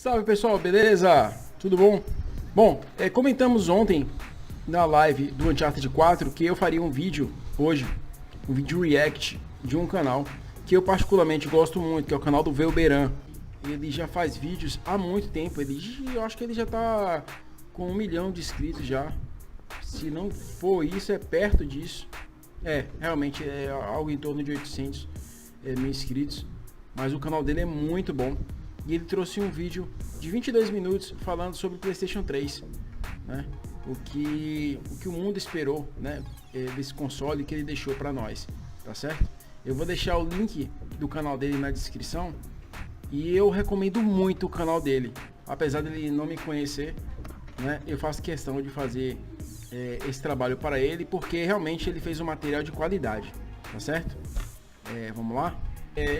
Salve pessoal, beleza? Tudo bom? Bom, comentamos ontem na live do Uncharted 4 que eu faria um vídeo hoje, um vídeo react de um canal que eu particularmente gosto muito, que é o canal do Velberan. Ele já faz vídeos há muito tempo, eu acho que ele já tá com 1 milhão de inscritos já. Se não for isso, é perto disso. Realmente é algo em torno de 800 mil inscritos. Mas o canal dele é muito bom. E ele trouxe um vídeo de 22 minutos falando sobre o PlayStation 3, né? O que o mundo esperou, né? Desse console que ele deixou para nós, tá certo? Eu vou deixar o link do canal dele na descrição. E eu recomendo muito o canal dele. Apesar dele não me conhecer, né? Eu faço questão de fazer esse trabalho para ele, porque realmente ele fez um material de qualidade, tá certo? Vamos lá?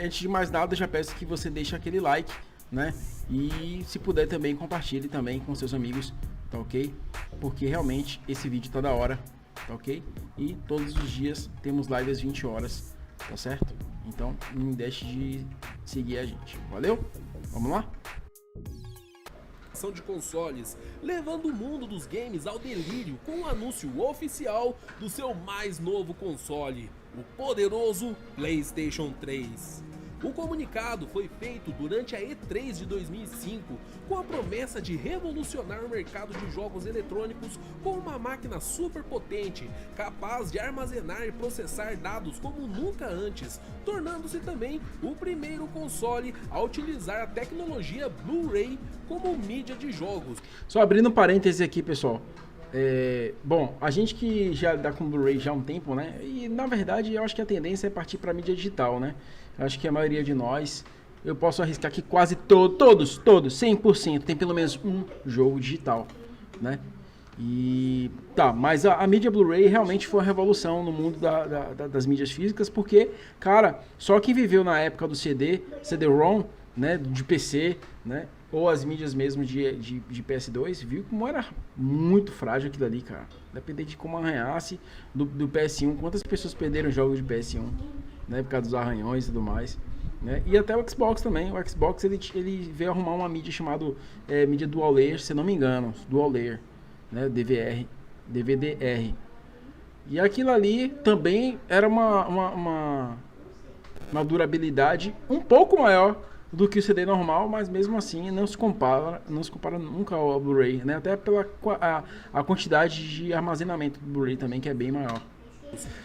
Antes de mais nada, já peço que você deixe aquele like, né? E se puder também, compartilhe também com seus amigos, tá ok? Porque realmente esse vídeo tá da hora, tá ok? E todos os dias temos live às 20 horas, tá certo? Então não deixe de seguir a gente, valeu? Vamos lá? De consoles, levando o mundo dos games ao delírio com o anúncio oficial do seu mais novo console, o poderoso PlayStation 3. O comunicado foi feito durante a E3 de 2005 com a promessa de revolucionar o mercado de jogos eletrônicos com uma máquina super potente, capaz de armazenar e processar dados como nunca antes, tornando-se também o primeiro console a utilizar a tecnologia Blu-ray como mídia de jogos. Só abrindo um parêntese aqui, pessoal. Bom, a gente que já dá com Blu-ray já há um tempo, né? E na verdade eu acho que a tendência é partir para mídia digital, né? Eu acho que a maioria de nós, eu posso arriscar que quase todos, 100% tem pelo menos um jogo digital, né? E tá, mas a mídia Blu-ray realmente foi uma revolução no mundo das mídias físicas, porque, cara, só quem viveu na época do CD-ROM, né, de PC, né, ou as mídias mesmo de PS2, viu como era muito frágil aquilo ali, cara. Dependendo de como arranhasse do PS1, quantas pessoas perderam jogos de PS1, né, por causa dos arranhões e tudo mais, né? E até o Xbox também. O Xbox ele veio arrumar uma mídia chamada mídia Dual Layer, se não me engano, Dual Layer, né, DVDR. E aquilo ali também era uma durabilidade um pouco maior do que o CD normal, mas mesmo assim não se compara nunca ao Blu-ray, né? Até pela a quantidade de armazenamento do Blu-ray também, que é bem maior.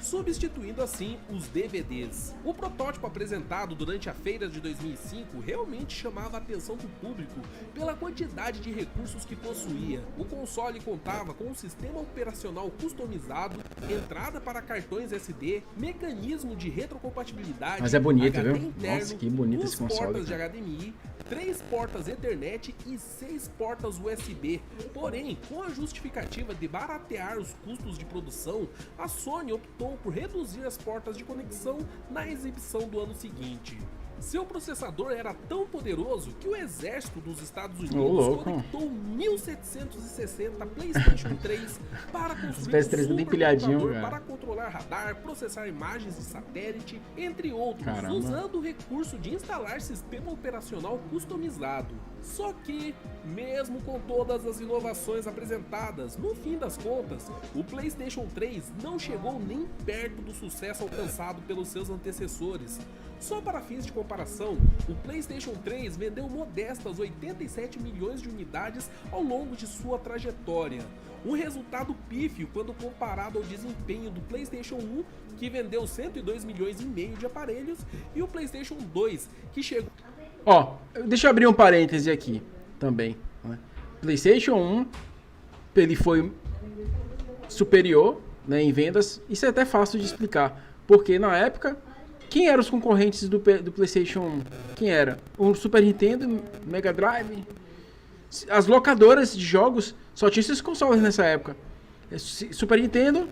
Substituindo assim os DVDs. O protótipo apresentado durante a feira de 2005 realmente chamava a atenção do público pela quantidade de recursos que possuía. O console contava com um sistema operacional customizado, entrada para cartões SD, mecanismo de retrocompatibilidade, mas é bonito, HD viu? interno, Nossa, que bonito esse 2 console, portas de cara. HDMI, 3 portas Ethernet e 6 portas USB. Porém, com a justificativa de baratear os custos de produção, a Sony optou por reduzir as portas de conexão na exibição do ano seguinte. Seu processador era tão poderoso que o exército dos Estados Unidos conectou 1760 PlayStation 3 para construir um supercomputador para controlar radar, processar imagens de satélite, entre outros, usando o recurso de instalar sistema operacional customizado. Só que, mesmo com todas as inovações apresentadas, no fim das contas, o PlayStation 3 não chegou nem perto do sucesso alcançado pelos seus antecessores. Só para fins de comparação, o PlayStation 3 vendeu modestas 87 milhões de unidades ao longo de sua trajetória. Um resultado pífio quando comparado ao desempenho do PlayStation 1, que vendeu 102 milhões e meio de aparelhos, e o PlayStation 2, que chegou... Deixa eu abrir um parêntese aqui também, né? PlayStation 1, ele foi superior, né, em vendas. Isso é até fácil de explicar, porque na época, quem eram os concorrentes do PlayStation 1? Quem era? O Super Nintendo, Mega Drive. As locadoras de jogos só tinham esses consoles nessa época. Super Nintendo,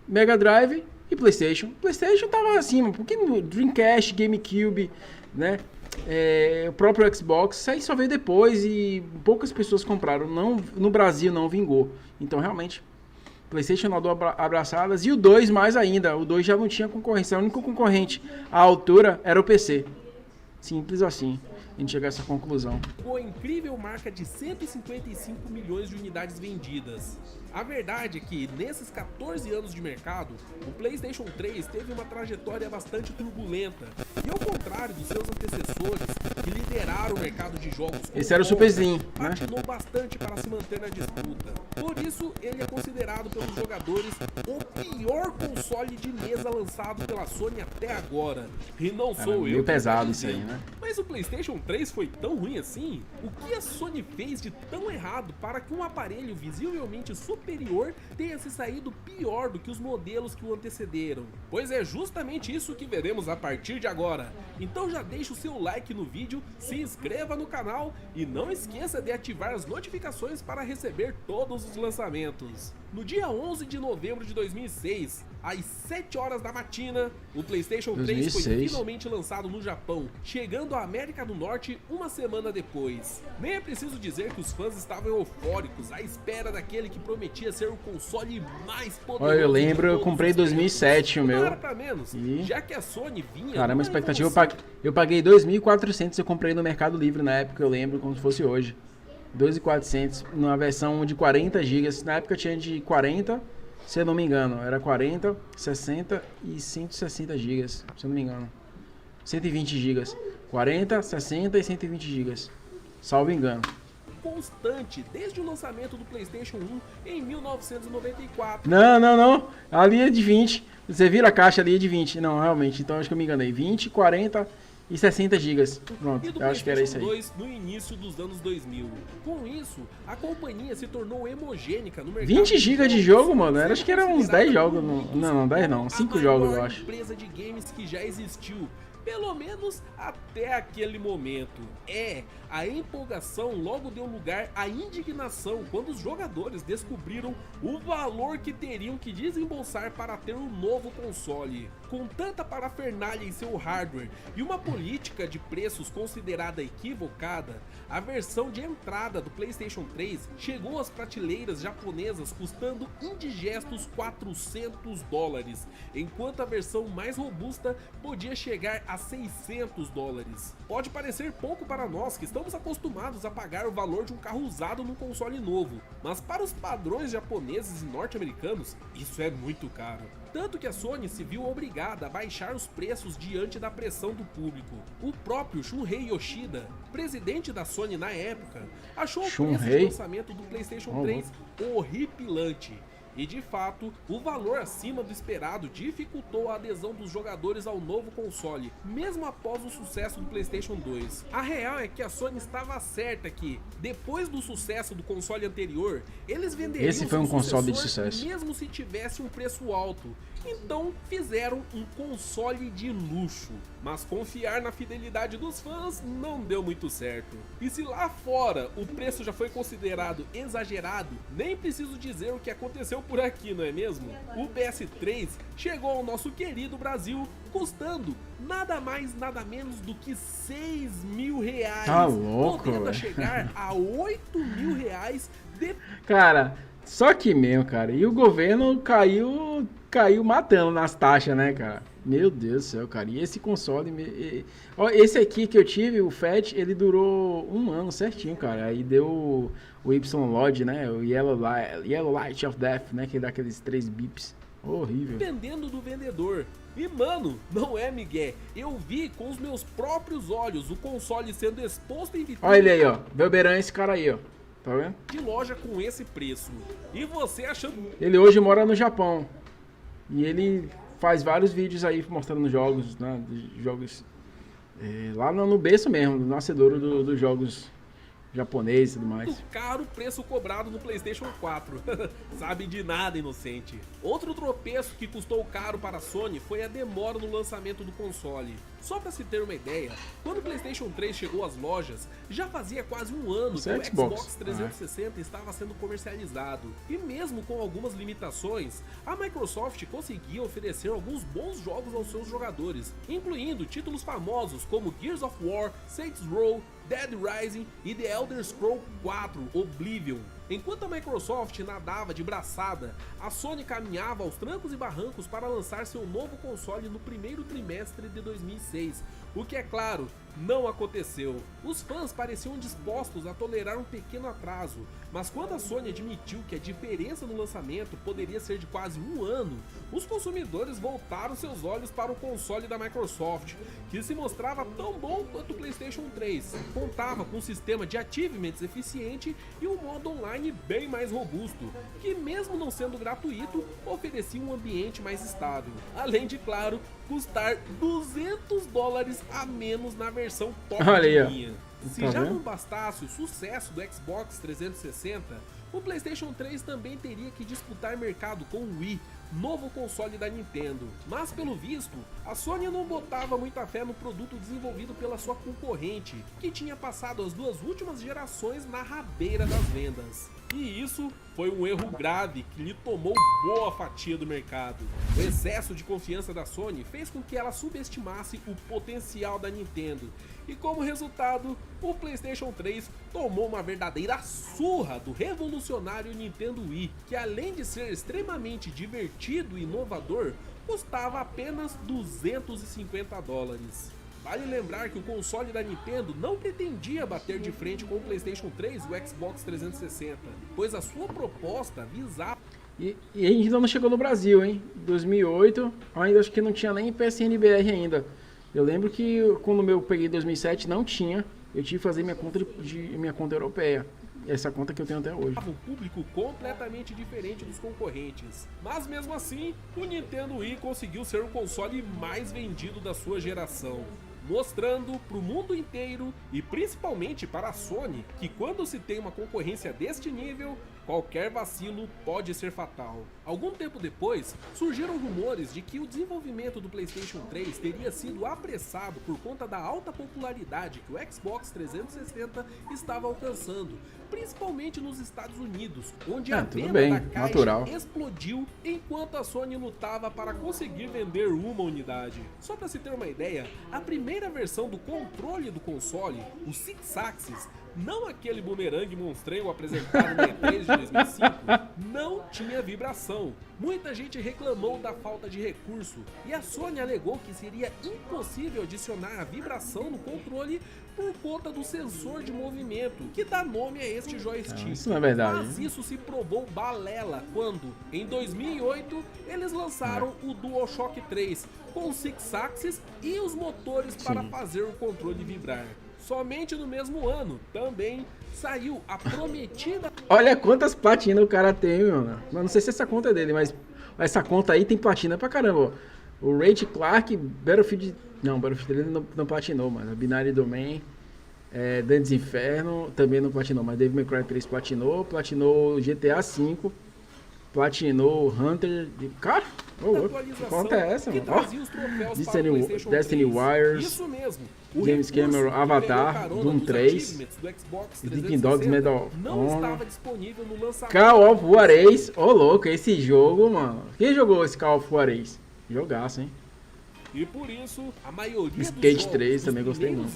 Mega Drive e PlayStation. PlayStation tava acima, porque no Dreamcast, GameCube, né? O próprio Xbox, isso aí só veio depois e poucas pessoas compraram. No Brasil não vingou. Então realmente PlayStation nadou abraçadas, e o 2 mais ainda. O 2 já não tinha concorrência. O único concorrente à altura era o PC. Simples assim. a gente chegar a essa conclusão. Com a incrível marca de 155 milhões de unidades vendidas. A verdade é que, nesses 14 anos de mercado, o PlayStation 3 teve uma trajetória bastante turbulenta. E ao contrário dos seus antecessores, que lideraram o mercado de jogos, esse era o Super Slim, né? patinou bastante para se manter na disputa. Por isso, ele é considerado pelos jogadores o pior console de mesa lançado pela Sony até agora. E não sou eu. Meio pesado isso aí, né? Mas o PlayStation 3 foi tão ruim assim? O que a Sony fez de tão errado para que um aparelho visivelmente superior tenha se saído pior do que os modelos que o antecederam? Pois é justamente isso que veremos a partir de agora. Então já deixa o seu like no vídeo, se inscreva no canal e não esqueça de ativar as notificações para receber todos os lançamentos. No dia 11 de novembro de 2006, às 7 horas da matina, o PlayStation 3 foi finalmente lançado no Japão, chegando à América do Norte uma semana depois. Nem é preciso dizer que os fãs estavam eufóricos à espera daquele que prometia ser o console mais poderoso. Olha, eu lembro, eu comprei em 2007 o meu. Não era pra menos, já que a Sony vinha... Caramba, expectativa, eu paguei 2.400, eu comprei no Mercado Livre na época, eu lembro como se fosse hoje. 2.400, numa versão de 40 GB, na época tinha de 40, se eu não me engano, era 40, 60 e 160 GB, se eu não me engano. 120 GB, 40, 60 e 120 GB, salvo engano. Constante desde o lançamento do PlayStation 1 em 1994. Não, ali é de 20, você vira a caixa ali é de 20, não, realmente, então acho que eu me enganei, 20, 40 e 60 GB. Pronto, e do eu acho que era isso aí. 2 no início dos anos 2000. Com isso, a companhia se tornou hemogênica no mercado. 20 GB de jogo, mano? Acho que eram uns 10 jogos. Não, 10 não. 5 jogos, eu acho. A empresa de games que já existiu. Pelo menos até aquele momento. A empolgação logo deu lugar à indignação quando os jogadores descobriram o valor que teriam que desembolsar para ter um novo console. Com tanta parafernália em seu hardware e uma política de preços considerada equivocada, a versão de entrada do PlayStation 3 chegou às prateleiras japonesas custando indigestos $400, enquanto a versão mais robusta podia chegar a $600. Pode parecer pouco para nós que estamos acostumados a pagar o valor de um carro usado num console novo, mas para os padrões japoneses e norte-americanos, isso é muito caro. Tanto que a Sony se viu obrigada a baixar os preços diante da pressão do público. O próprio Shuhei Yoshida, presidente da Sony na época, achou o preço de lançamento do PlayStation 3 horripilante. E de fato, o valor acima do esperado dificultou a adesão dos jogadores ao novo console, mesmo após o sucesso do PlayStation 2. A real é que a Sony estava certa que, depois do sucesso do console anterior, eles venderiam esse foi um console de sucesso, mesmo se tivesse um preço alto. Então fizeram um console de luxo, mas confiar na fidelidade dos fãs não deu muito certo. E se lá fora o preço já foi considerado exagerado, nem preciso dizer o que aconteceu por aqui, não é mesmo? O PS3 chegou ao nosso querido Brasil custando nada mais, nada menos do que R$6.000. Tá louco, podendo a chegar a R$8.000 Cara, só que mesmo, cara, e o governo caiu matando nas taxas, né, cara? Meu Deus do céu, cara. E esse console... Ó, esse aqui que eu tive, o Fat, ele durou 1 ano certinho, cara. Aí deu o Y-Lodge, né? O Yellow Light of Death, né? Que dá aqueles 3 bips. Horrível. Dependendo do vendedor. E mano, não é migué. Eu vi com os meus próprios olhos o console sendo exposto em vitrine. Olha ele aí, ó. Velberan, esse cara aí, ó. Tá vendo? De loja com esse preço. E você achando... Ele hoje mora no Japão. E ele faz vários vídeos aí mostrando jogos, né? Jogos lá no berço mesmo, no nascedouro dos jogos japoneses e tudo mais. Muito caro o preço cobrado no PlayStation 4. Sabe de nada, inocente. Outro tropeço que custou caro para a Sony foi a demora no lançamento do console. Só para se ter uma ideia, quando o PlayStation 3 chegou às lojas, já fazia quase 1 ano que o Xbox 360 estava sendo comercializado. E mesmo com algumas limitações, a Microsoft conseguia oferecer alguns bons jogos aos seus jogadores, incluindo títulos famosos como Gears of War, Saints Row, Dead Rising e The Elder Scrolls 4 Oblivion. Enquanto a Microsoft nadava de braçada, a Sony caminhava aos trancos e barrancos para lançar seu novo console no primeiro trimestre de 2006, o que é claro, não aconteceu. Os fãs pareciam dispostos a tolerar um pequeno atraso, mas quando a Sony admitiu que a diferença no lançamento poderia ser de quase um ano, os consumidores voltaram seus olhos para o console da Microsoft, que se mostrava tão bom quanto o PlayStation 3. Contava com um sistema de achievements eficiente e um modo online bem mais robusto, que mesmo não sendo gratuito, oferecia um ambiente mais estável. Além de, claro, custar $200 a menos na versão top de linha. Se já não bastasse o sucesso do Xbox 360, o PlayStation 3 também teria que disputar mercado com o Wii, novo console da Nintendo. Mas pelo visto, a Sony não botava muita fé no produto desenvolvido pela sua concorrente, que tinha passado as duas últimas gerações na rabeira das vendas. E isso foi um erro grave que lhe tomou boa fatia do mercado. O excesso de confiança da Sony fez com que ela subestimasse o potencial da Nintendo. E como resultado, o PlayStation 3 tomou uma verdadeira surra do revolucionário Nintendo Wii, que além de ser extremamente divertido e inovador, custava apenas $250. Vale lembrar que o console da Nintendo não pretendia bater de frente com o PlayStation 3 e o Xbox 360, pois a sua proposta visava... E ainda não chegou no Brasil, hein? 2008, ainda acho que não tinha nem PSN-BR ainda. Eu lembro que quando eu peguei em 2007 não tinha, eu tive que fazer minha conta europeia. Essa conta que eu tenho até hoje. Um público completamente diferente dos concorrentes. Mas mesmo assim, o Nintendo Wii conseguiu ser o console mais vendido da sua geração, mostrando para o mundo inteiro e principalmente para a Sony que quando se tem uma concorrência deste nível, qualquer vacilo pode ser fatal. Algum tempo depois, surgiram rumores de que o desenvolvimento do PlayStation 3 teria sido apressado por conta da alta popularidade que o Xbox 360 estava alcançando, principalmente nos Estados Unidos, onde a venda da caixa explodiu enquanto a Sony lutava para conseguir vender uma unidade. Só para se ter uma ideia, a primeira versão do controle do console, o Six Axis, não aquele bumerangue monstrengo apresentado no E3 de 2005, não tinha vibração. Muita gente reclamou da falta de recurso e a Sony alegou que seria impossível adicionar a vibração no controle por conta do sensor de movimento que dá nome a este joystick. Isso não é verdade. Mas isso se provou balela quando, em 2008, eles lançaram o DualShock 3 com 6 axis e os motores para fazer o controle vibrar. Somente no mesmo ano, também saiu a prometida... Olha quantas platinas o cara tem, mano. Eu não sei se essa conta é dele, mas essa conta aí tem platina pra caramba. O Ray Clark, Battlefield... Não, Battlefield ele não platinou, mano. A Binary Domain, Dantes Inferno também não platinou, mas Devil May Cry 3 platinou GTA V, platinou Hunter... Cara, que conta é essa, mano? Destiny Wires... Isso mesmo. James Cameron, Avatar, Doom 3, Sleeping Dogs, Medal of Honor, Call of War Ace. Ô louco, esse jogo, mano. Quem jogou esse Call of War Ace? Jogaço, hein? E por isso, a maioria Skate dos 3 também gostei muito.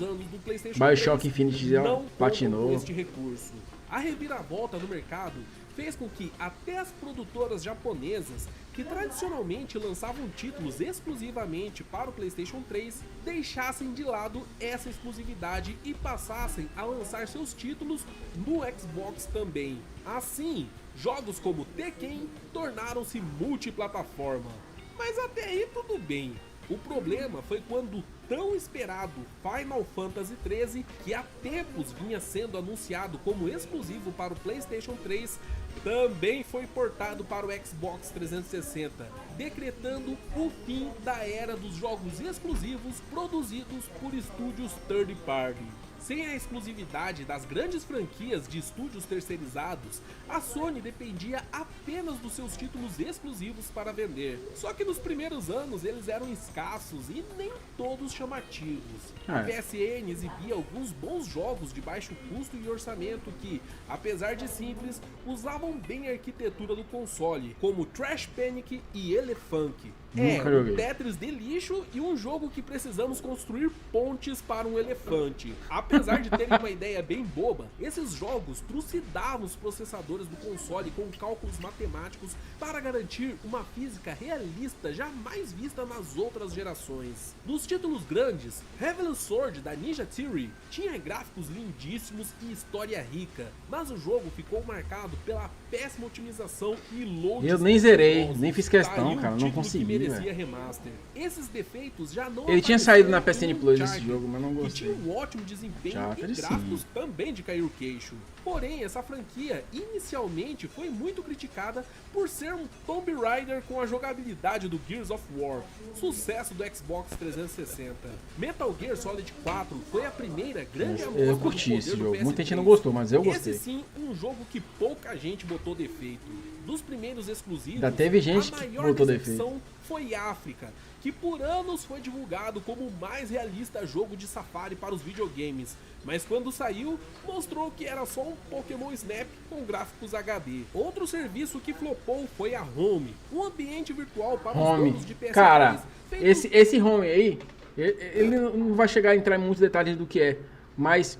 BioShock Infinite já platinou. Este recurso. A reviravolta no mercado fez com que até as produtoras japonesas, que tradicionalmente lançavam títulos exclusivamente para o PlayStation 3, deixassem de lado essa exclusividade e passassem a lançar seus títulos no Xbox também. Assim, jogos como Tekken tornaram-se multiplataforma. Mas até aí tudo bem. O problema foi quando o tão esperado Final Fantasy XIII, que há tempos vinha sendo anunciado como exclusivo para o PlayStation 3, também foi portado para o Xbox 360, decretando o fim da era dos jogos exclusivos produzidos por estúdios third party. Sem a exclusividade das grandes franquias de estúdios terceirizados, a Sony dependia apenas dos seus títulos exclusivos para vender. Só que nos primeiros anos eles eram escassos e nem todos chamativos. A PSN exibia alguns bons jogos de baixo custo e orçamento que, apesar de simples, usavam bem a arquitetura do console, como Trash Panic e Elefunk. Nunca um joguei. Tetris de lixo e um jogo que precisamos construir pontes para um elefante. Apesar de terem uma ideia bem boba, esses jogos trucidavam os processadores do console com cálculos matemáticos para garantir uma física realista jamais vista nas outras gerações. Dos títulos grandes, Heavenly Sword da Ninja Theory tinha gráficos lindíssimos e história rica, mas o jogo ficou marcado pela péssima otimização e load. Eu nem zerei, espantoso. nem fiz questão, Tá aí um cara, não título consegui, que merecia velho. remaster. Esses defeitos já não Ele tinha apareceram saído na em PSN Plus esse Uncharted, jogo, mas não que gostei. tinha um ótimo desempenho Uncharted, e gráficos sim. também de cair o queixo. Porém, essa franquia inicialmente foi muito criticada por ser um Tomb Raider com a jogabilidade do Gears of War, sucesso do Xbox 360. Metal Gear Solid 4 foi a primeira grande amostra Eu do curti poder esse do jogo. Muita PS3. gente não gostou, mas eu gostei. Esse sim, um jogo que pouca gente botou defeito. Dos primeiros exclusivos, Ainda teve gente a que maior botou decepção foi África, que por anos foi divulgado como o mais realista jogo de safari para os videogames, mas quando saiu, mostrou que era só um Pokémon Snap com gráficos HD. Outro serviço que flopou foi a Home, um ambiente virtual para os Home. donos de PS3. Cara, feito esse Home aí, ele não vai chegar a entrar em muitos detalhes do que é, mas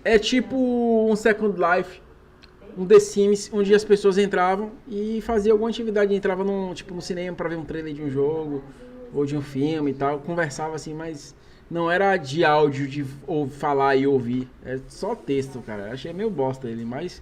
é tipo um Second Life, um The Sims, onde as pessoas entravam e faziam alguma atividade, entrava no cinema pra ver um trailer de um jogo ou de um filme e tal, conversava assim, mas não era de áudio, de falar e ouvir, é só texto, cara. Eu achei meio bosta ele, mas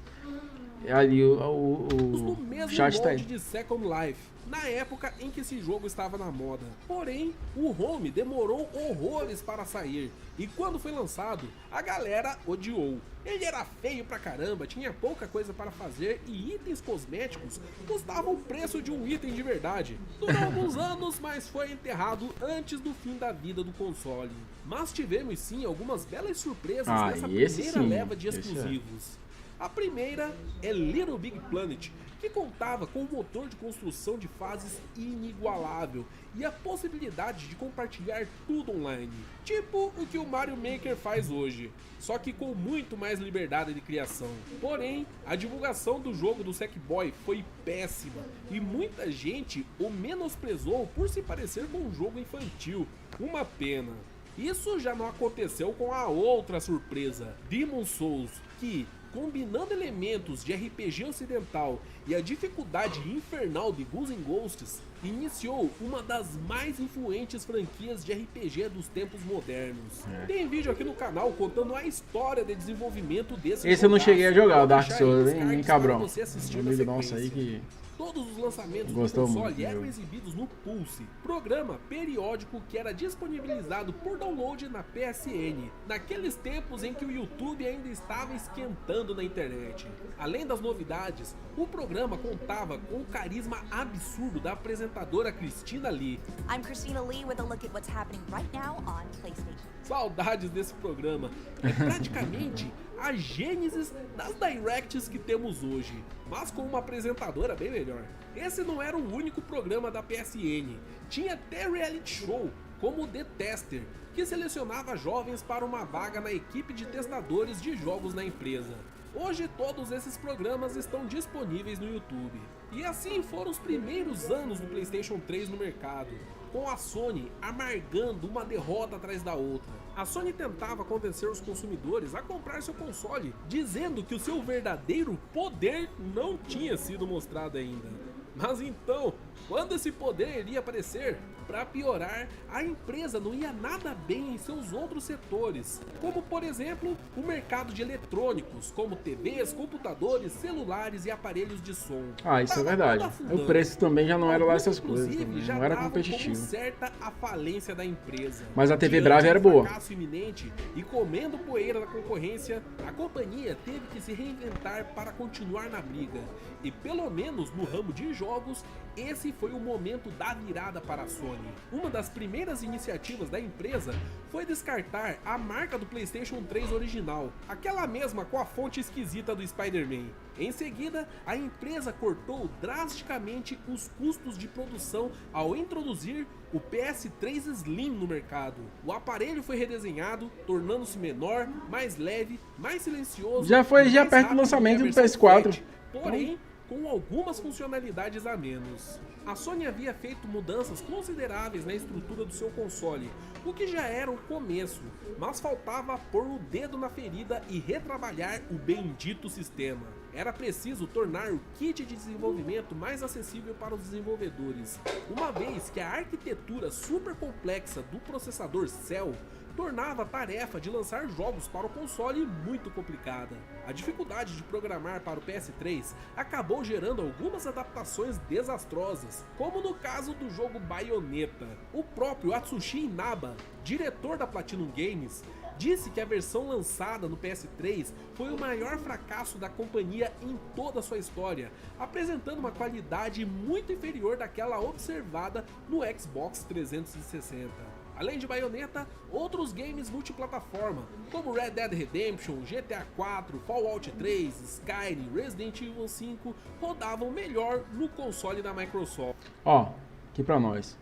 ali no o mesmo chat tá molde aí. de Second Life, na época em que esse jogo estava na moda. Porém, o Home demorou horrores para sair, e quando foi lançado, a galera odiou. Ele era feio pra caramba, tinha pouca coisa para fazer e itens cosméticos custavam o preço de um item de verdade. Durou alguns anos, mas foi enterrado antes do fim da vida do console. Mas tivemos sim algumas belas surpresas nessa esse primeira sim, leva de esse é. exclusivos. A primeira é Little Big Planet, que contava com um motor de construção de fases inigualável e a possibilidade de compartilhar tudo online, tipo o que o Mario Maker faz hoje, só que com muito mais liberdade de criação. Porém, a divulgação do jogo do Sackboy foi péssima e muita gente o menosprezou por se parecer com um jogo infantil. Uma pena. Isso já não aconteceu com a outra surpresa, Demon's Souls, que, combinando elementos de RPG ocidental e a dificuldade infernal de Ghouls and Ghosts, iniciou uma das mais influentes franquias de RPG dos tempos modernos. Tem vídeo aqui no canal contando a história de desenvolvimento desse Esse eu não cheguei a jogar, o Dark Vou deixar aí Souls, nos nem cards cabrão. para você assistir Um na amigo nosso sequência. aí que Todos os lançamentos Gostou do console muito do eram jogo. exibidos no Pulse, programa periódico que era disponibilizado por download na PSN, naqueles tempos em que o YouTube ainda estava esquentando na internet. Além das novidades, o programa contava com o carisma absurdo da apresentadora Christina Lee. I'm Christina Lee with a look at what's happening right now on PlayStation. Saudades desse programa. É praticamente a gênesis das directs que temos hoje, mas com uma apresentadora bem melhor. Esse não era o único programa da PSN. Tinha até reality show, como o The Tester, que selecionava jovens para uma vaga na equipe de testadores de jogos na empresa. Hoje todos esses programas estão disponíveis no YouTube. E assim foram os primeiros anos do PlayStation 3 no mercado, com a Sony amargando uma derrota atrás da outra. A Sony tentava convencer os consumidores a comprar seu console, dizendo que o seu verdadeiro poder não tinha sido mostrado ainda. Mas então, quando esse poder iria aparecer? Para piorar, a empresa não ia nada bem em seus outros setores, como por exemplo, o mercado de eletrônicos, como TVs, computadores, celulares e aparelhos de som. isso é Tava verdade. tudo afundando. O preço também já não era lá Alguns, essas coisas, inclusive, também, já não era davam competitivo. como certa a falência da empresa. Mas a TV Diante Brava era do boa. fracasso iminente e comendo poeira da concorrência, a companhia teve que se reinventar para continuar na briga. E pelo menos no ramo de jogos, esse foi o momento da virada para a Sony. Uma das primeiras iniciativas da empresa foi descartar a marca do PlayStation 3 original, aquela mesma com a fonte esquisita do Spider-Man. Em seguida, a empresa cortou drasticamente os custos de produção ao introduzir o PS3 Slim no mercado. O aparelho foi redesenhado, tornando-se menor, mais leve, mais silencioso. Já foi e já mais perto do rápido que a lançamento do versão PS4. Fat. Porém, com algumas funcionalidades a menos. A Sony havia feito mudanças consideráveis na estrutura do seu console, o que já era um começo, mas faltava pôr o dedo na ferida e retrabalhar o bendito sistema. Era preciso tornar o kit de desenvolvimento mais acessível para os desenvolvedores, uma vez que a arquitetura super complexa do processador Cell tornava a tarefa de lançar jogos para o console muito complicada. A dificuldade de programar para o PS3 acabou gerando algumas adaptações desastrosas, como no caso do jogo Bayonetta. O próprio Atsushi Inaba, diretor da Platinum Games, disse que a versão lançada no PS3 foi o maior fracasso da companhia em toda a sua história, apresentando uma qualidade muito inferior daquela observada no Xbox 360. Além de Bayonetta, outros games multiplataforma, como Red Dead Redemption, GTA 4, Fallout 3, Skyrim, Resident Evil 5, rodavam melhor no console da Microsoft. Ó, aqui pra nós,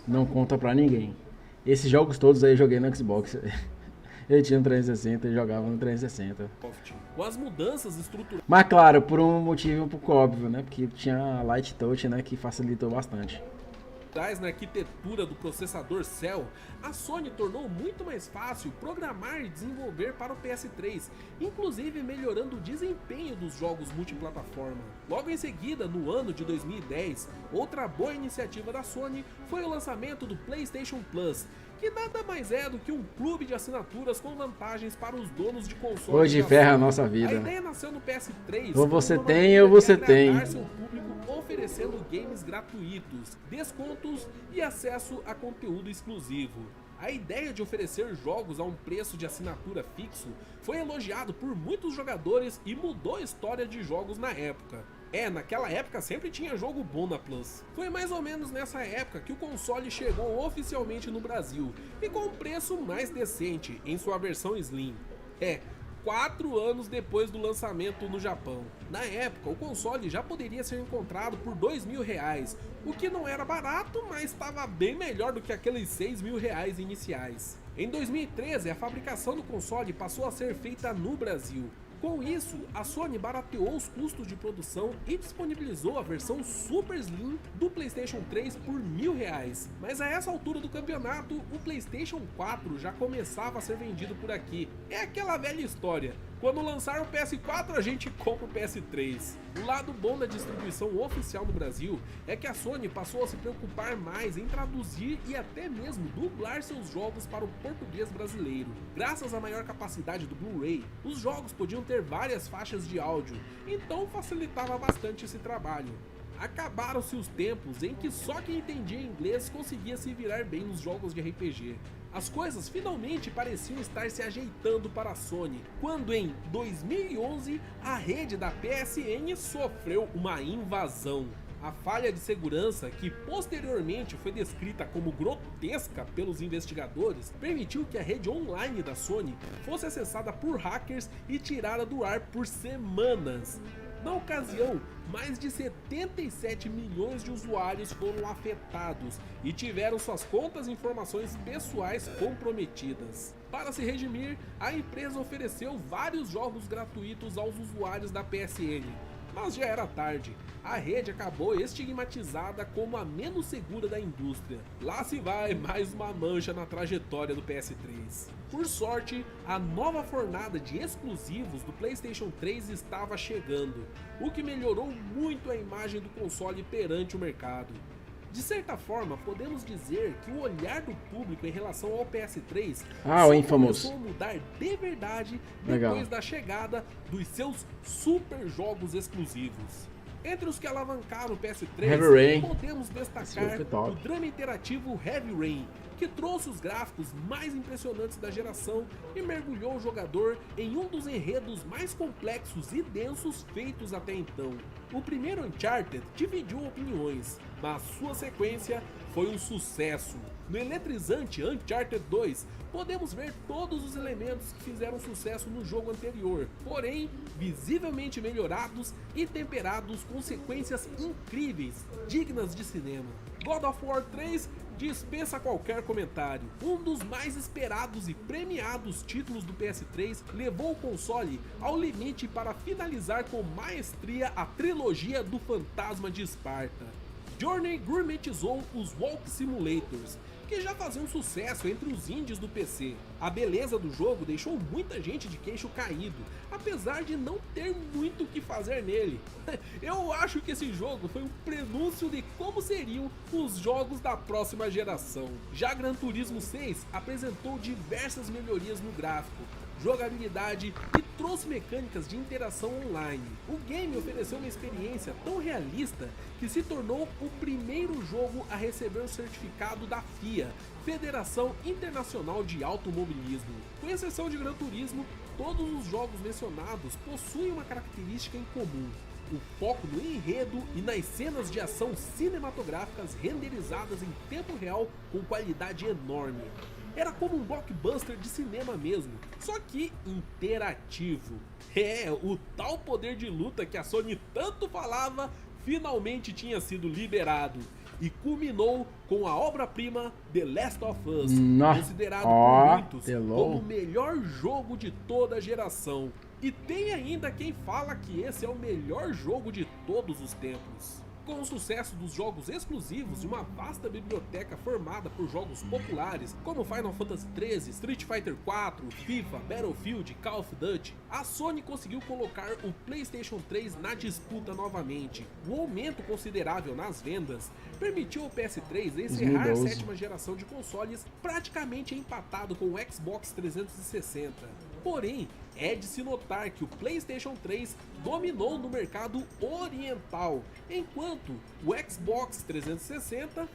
não conta pra ninguém. Esses jogos todos aí eu joguei no Xbox. Eu tinha um 360 e jogava no 360. Com as mudanças estruturais Mas claro, por um motivo um pouco óbvio, né? Porque tinha a Light Touch, né? Que facilitou bastante. na arquitetura do processador Cell, a Sony tornou muito mais fácil programar e desenvolver para o PS3, inclusive melhorando o desempenho dos jogos multiplataforma. Logo em seguida, no ano de 2010, outra boa iniciativa da Sony foi o lançamento do PlayStation Plus, que nada mais é do que um clube de assinaturas com vantagens para os donos de consoles. Hoje ferra a nossa A vida. ideia nasceu no PS3. Ou você como uma tem maneira ou você de tem. agradar seu público, oferecendo games gratuitos, descontos e acesso a conteúdo exclusivo. A ideia de oferecer jogos a um preço de assinatura fixo foi elogiado por muitos jogadores e mudou a história de jogos na época. Naquela época sempre tinha jogo bom na Plus. Foi mais ou menos nessa época que o console chegou oficialmente no Brasil e com um preço mais decente em sua versão Slim. 4 anos depois do lançamento no Japão. Na época, o console já poderia ser encontrado por R$2.000, o que não era barato, mas estava bem melhor do que aqueles R$6.000 iniciais. Em 2013, a fabricação do console passou a ser feita no Brasil. Com isso, a Sony barateou os custos de produção e disponibilizou a versão Super Slim do PlayStation 3 por R$1.000. Mas a essa altura do campeonato, o PlayStation 4 já começava a ser vendido por aqui. É aquela velha história. Quando lançar o PS4, a gente compra o PS3. O lado bom da distribuição oficial no Brasil é que a Sony passou a se preocupar mais em traduzir e até mesmo dublar seus jogos para o português brasileiro. Graças à maior capacidade do Blu-ray, os jogos podiam ter várias faixas de áudio, então facilitava bastante esse trabalho. Acabaram-se os tempos em que só quem entendia inglês conseguia se virar bem nos jogos de RPG. As coisas finalmente pareciam estar se ajeitando para a Sony, quando em 2011 a rede da PSN sofreu uma invasão. A falha de segurança, que posteriormente foi descrita como grotesca pelos investigadores, permitiu que a rede online da Sony fosse acessada por hackers e tirada do ar por semanas. Na ocasião, mais de 77 milhões de usuários foram afetados e tiveram suas contas e informações pessoais comprometidas. Para se redimir, a empresa ofereceu vários jogos gratuitos aos usuários da PSN. Mas já era tarde, a rede acabou estigmatizada como a menos segura da indústria. Lá se vai mais uma mancha na trajetória do PS3. Por sorte, a nova fornada de exclusivos do PlayStation 3 estava chegando, o que melhorou muito a imagem do console perante o mercado. De certa forma, podemos dizer que o olhar do público em relação ao PS3 começou a mudar de verdade depois da chegada dos seus super jogos exclusivos. Entre os que alavancaram o PS3, podemos destacar o drama interativo Heavy Rain, que trouxe os gráficos mais impressionantes da geração e mergulhou o jogador em um dos enredos mais complexos e densos feitos até então. O primeiro Uncharted dividiu opiniões, mas sua sequência foi um sucesso. No eletrizante Uncharted 2, podemos ver todos os elementos que fizeram sucesso no jogo anterior, porém visivelmente melhorados e temperados com sequências incríveis, dignas de cinema. God of War 3 dispensa qualquer comentário. Um dos mais esperados e premiados títulos do PS3 levou o console ao limite para finalizar com maestria a trilogia do Fantasma de Esparta. Journey gourmetizou os Walk Simulators, que já faziam sucesso entre os indies do PC. A beleza do jogo deixou muita gente de queixo caído, apesar de não ter muito o que fazer nele. Eu acho que esse jogo foi um prenúncio de como seriam os jogos da próxima geração. Já Gran Turismo 6 apresentou diversas melhorias no gráfico, jogabilidade e trouxe mecânicas de interação online. O game ofereceu uma experiência tão realista que se tornou o primeiro jogo a receber o certificado da FIA, Federação Internacional de Automobilismo. Com exceção de Gran Turismo, todos os jogos mencionados possuem uma característica em comum: o foco no enredo e nas cenas de ação cinematográficas renderizadas em tempo real com qualidade enorme. Era como um blockbuster de cinema mesmo, só que interativo. O tal poder de luta que a Sony tanto falava finalmente tinha sido liberado e culminou com a obra-prima The Last of Us, considerado por muitos como o melhor jogo de toda a geração. E tem ainda quem fala que esse é o melhor jogo de todos os tempos. Com o sucesso dos jogos exclusivos e uma vasta biblioteca formada por jogos populares como Final Fantasy XIII, Street Fighter IV, FIFA, Battlefield e Call of Duty, a Sony conseguiu colocar o PlayStation 3 na disputa novamente. O aumento considerável nas vendas permitiu ao PS3 encerrar a sétima geração de consoles praticamente empatado com o Xbox 360. Porém, é de se notar que o PlayStation 3 dominou no mercado oriental, enquanto o Xbox 360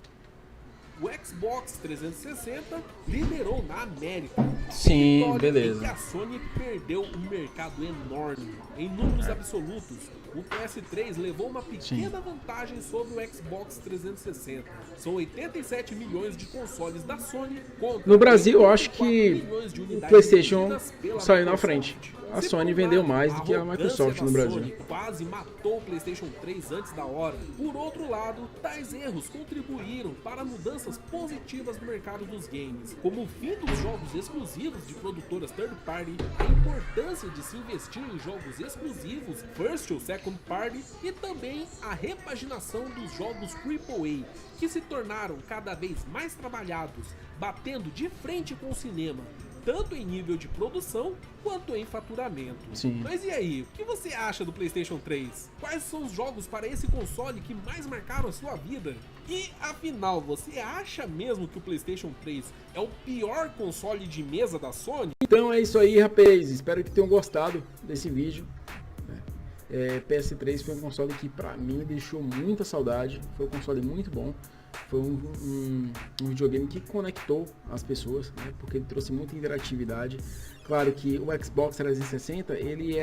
liderou na América. Sim, beleza. E a Sony perdeu um mercado enorme. Em números absolutos, o PS3 levou uma pequena vantagem sobre o Xbox 360. São 87 milhões de consoles da Sony contra no Brasil, eu acho que o PlayStation saiu na Microsoft. frente. A Sony vendeu mais do que a Microsoft no Brasil. Sony quase matou o PlayStation 3 antes da hora. Por outro lado, tais erros contribuíram para mudanças positivas no mercado dos games, como o fim dos jogos exclusivos de produtoras third party, a importância de se investir em jogos exclusivos first ou second party e também a repaginação dos jogos AAA, que se tornaram cada vez mais trabalhados, batendo de frente com o cinema, tanto em nível de produção quanto em faturamento. Sim. Mas e aí, o que você acha do PlayStation 3? Quais são os jogos para esse console que mais marcaram a sua vida? E afinal, você acha mesmo que o PlayStation 3 é o pior console de mesa da Sony? Então é isso aí, rapaz. Espero que tenham gostado desse vídeo. PS3 foi um console que pra mim deixou muita saudade. Foi um console muito bom. Foi um videogame que conectou as pessoas, né? Porque ele trouxe muita interatividade. Claro que o Xbox 360 ele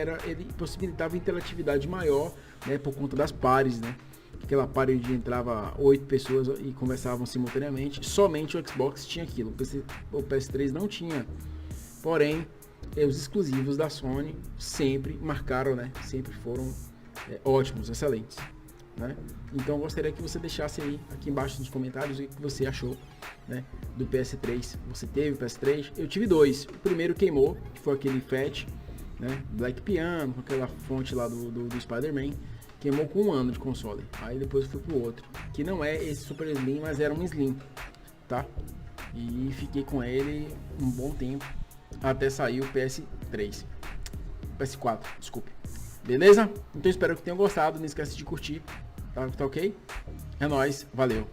possibilitava interatividade maior, né? Por conta das pares, né? Aquela party onde entrava 8 pessoas e conversavam simultaneamente. Somente o Xbox tinha aquilo. O PS3 não tinha. Porém, os exclusivos da Sony sempre marcaram, né? Sempre foram ótimos, excelentes, né? Então eu gostaria que você deixasse aí aqui embaixo nos comentários o que você achou, né, do PS3. Você teve o PS3? Eu tive dois. O primeiro queimou, que foi aquele Fat, né, Black Piano, com aquela fonte lá do Spider-Man. Queimou com 1 ano de console. Aí depois eu fui pro outro, que não é esse Super Slim, mas era um Slim, tá? E fiquei com ele um bom tempo, até sair o PS4, desculpe. Beleza? Então espero que tenham gostado. Não esquece de curtir, tá ok? É nóis, valeu!